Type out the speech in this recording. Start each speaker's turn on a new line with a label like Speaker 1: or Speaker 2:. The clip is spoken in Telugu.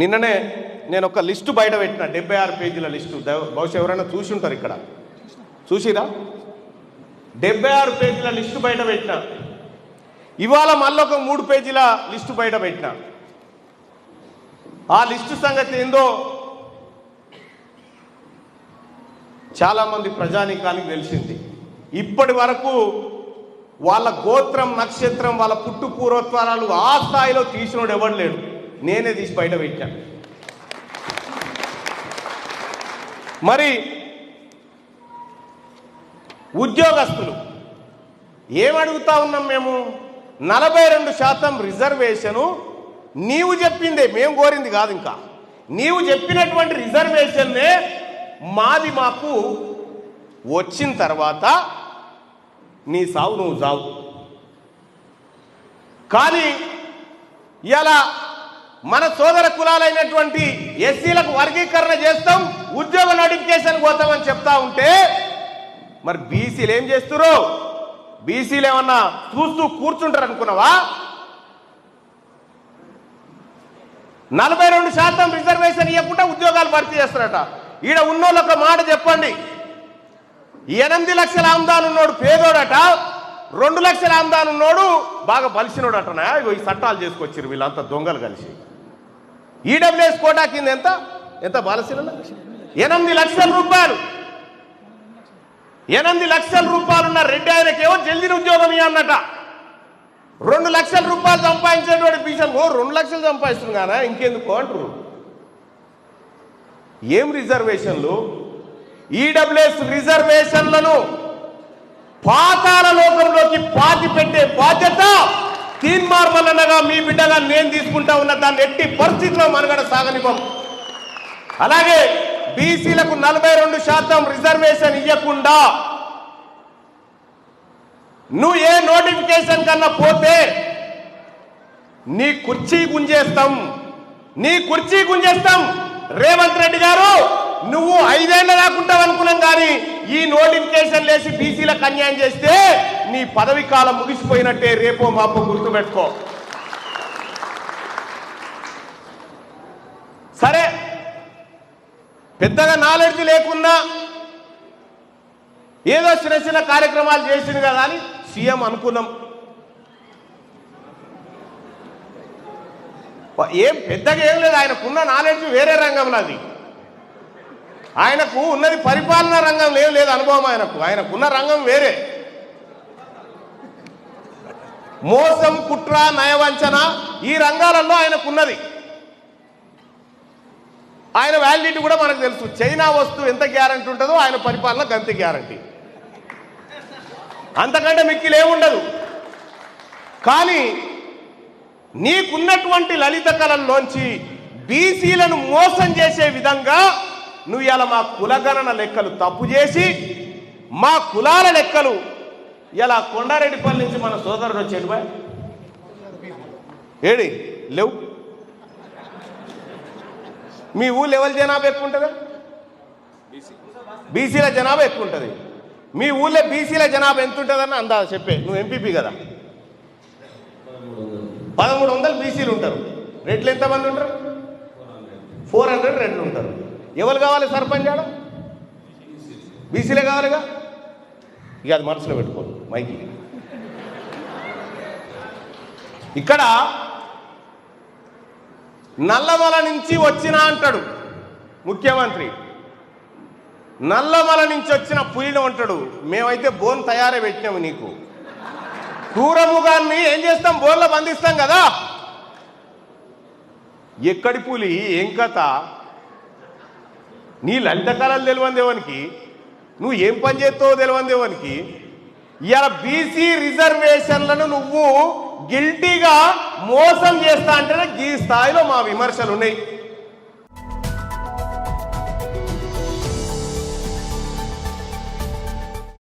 Speaker 1: నిన్ననే నేను ఒక లిస్టు బయట పెట్టిన 76 పేజీల లిస్టు. బహుశా ఎవరైనా చూసి ఉంటారు, ఇక్కడ చూసిరా? 76 పేజీల లిస్టు బయట పెట్టిన. ఇవాళ మళ్ళీ ఒక 3 పేజీల లిస్టు బయట పెట్టిన. ఆ లిస్టు సంగతి ఏందో చాలామంది ప్రజానీకానికి తెలిసింది. ఇప్పటి వరకు వాళ్ళ గోత్రం, నక్షత్రం, వాళ్ళ పుట్టు పూర్వత్వాలు ఆ స్థాయిలో తీసినోడు ఎవడు లేడు. నేనే తీసి బయట పెట్టాను. మరి ఉద్యోగస్తులు ఏమడుగుతా ఉన్నాం మేము? 42% రిజర్వేషను నీవు చెప్పిందే, మేము కోరింది కాదు. ఇంకా నీవు చెప్పినటువంటి రిజర్వేషన్నే మాది మాకు వచ్చిన తర్వాత నీ సావు నువ్వు సావు. కానీ ఇలా మన సోదర కులాలైనటువంటి ఎస్సీలకు వర్గీకరణ చేస్తాం, ఉద్యోగ నోటిఫికేషన్ పోతామని చెప్తా ఉంటే మరి బీసీలు ఏం చేస్తురో? బీసీలు ఏమన్నా చూస్తూ కూర్చుంటారు అనుకున్నావా? 42% రిజర్వేషన్ ఇవ్వకుండా ఉద్యోగాలు భర్తీ చేస్తారట. ఈడ ఉన్నోళ్ళొక మాట చెప్పండి. 8 లక్షల ఆమ్దాన్ ఉన్నోడు పేదోడట, 2 లక్షల ఆమ్దాన్ ఉన్నోడు బాగా బలిసినోడు అటనా? ఈ చట్టాలు చేసుకొచ్చారు వీళ్ళంతా దొంగలు కలిసి. ఈడబ్ల్యూఎస్ కోటా కింద ఎంత బాలసిన 8 లక్షల రూపాయలు. 8 లక్షల రూపాయలు ఉన్న రెడ్డి ఆయనకేమో జల్దీ ఉద్యోగం ఇవ్వన్నట. 2 లక్షల రూపాయలు సంపాదించేటువంటి బీసీలు 2 లక్షలు సంపాదిస్తుంది కానీ ఇంకెందుకు అంటారు? ఏం రిజర్వేషన్లు? ఈడబ్ల్యూఎస్ రిజర్వేషన్లను పాతాళ లోకంలోకి పాతి పెట్టే బాధ్యత తీన్మార్మలనగా మీ బిడ్డగా నేను తీసుకుంటా ఉన్న. దాన్ని ఎట్టి పరిస్థితిలో మనుగడ సాగనివ్వం. అలాగే బీసీలకు 42% రిజర్వేషన్ ఇవ్వకుండా నువ్వు ఏ నోటిఫికేషన్ కన్నా పోతే నీ కుర్చీ గుంజేస్తాం, నీ కుర్చీ గుంజేస్తాం. రేవంత్ రెడ్డి గారు, నువ్వు 5 ఏళ్ళు రాకుంటావు అనుకున్నాం, కానీ ఈ నోటిఫికేషన్ లేసి బీసీలకు అన్యాయం చేస్తే నీ పదవి కాలం ముగిసిపోయినట్టే. రేపో మాపో గుర్తుపెట్టుకో. సరే, పెద్దగా నాలెడ్జ్ లేకున్నా ఏదో చిన్న చిన్న కార్యక్రమాలు చేసింది కదా అని సీఎం అనుకున్నాం. ఏం పెద్దగా ఏం లేదు, ఆయనకున్న నాలెడ్జ్ వేరే రంగంలో. అది ఆయనకు ఉన్నది పరిపాలనా రంగంలో ఏం లేదు అనుభవం. ఆయనకున్న రంగం వేరే. మోసం, కుట్ర, నయవంచన ఈ రంగాలలో ఆయనకున్నది. ఆయన వ్యాలిడిటీ కూడా మనకు తెలుసు. చైనా వస్తువు ఎంత గ్యారంటీ ఉంటుందో ఆయన పరిపాలనకు అంతే గ్యారంటీ, అంతకంటే మిక్కిలు ఏముండదు. కానీ నీకున్నటువంటి లలిత కళల్లోంచి బీసీలను మోసం చేసే విధంగా నువ్వు ఇలా మా కులగణన లెక్కలు తప్పు చేసి మా కులాల లెక్కలు ఇలా కొండారెడ్డిపల్లి నుంచి మన సోదరుడు వచ్చేది బాయ్ ఏడి లేవు. మీ ఊళ్ళో ఎవరి జనాభా ఎక్కువ ఉంటుంది? బీసీల జనాభా ఎక్కువ ఉంటుంది. మీ ఊళ్ళో బీసీల జనాభా ఎంత ఉంటుందని అందా చెప్పే. నువ్వు ఎంపీపీ కదా. 1300 బీసీలు ఉంటారు. రెడ్లు ఎంతమంది ఉంటారు? 400 రెడ్లు ఉంటారు. ఎవరు కావాలి సర్పంచ్? ఆడ బీసీలే కావాలిగా. ఇక అది మనసులో పెట్టుకోండి మైకి. ఇక్కడ నల్లమల నుంచి వచ్చిన అంటాడు ముఖ్యమంత్రి. నల్లమల నుంచి వచ్చిన పులిని అంటాడు. మేమైతే బోన్ తయారే పెట్టినాము నీకు. క్రూరముగాన్ని ఏం చేస్తాం? బోన్లో బంధిస్తాం కదా. ఎక్కడి పులి, ఏం కథ? నీ లలిత కళలు తెలివందేవానికి, నువ్వు ఏం పని చేస్తావో తెలివందేవానికి. ఇలా బీసీ రిజర్వేషన్లను నువ్వు గిల్టీగా మోసం చేస్తా అంటే ఈ స్థాయిలో మా విమర్శలు ఉన్నాయి.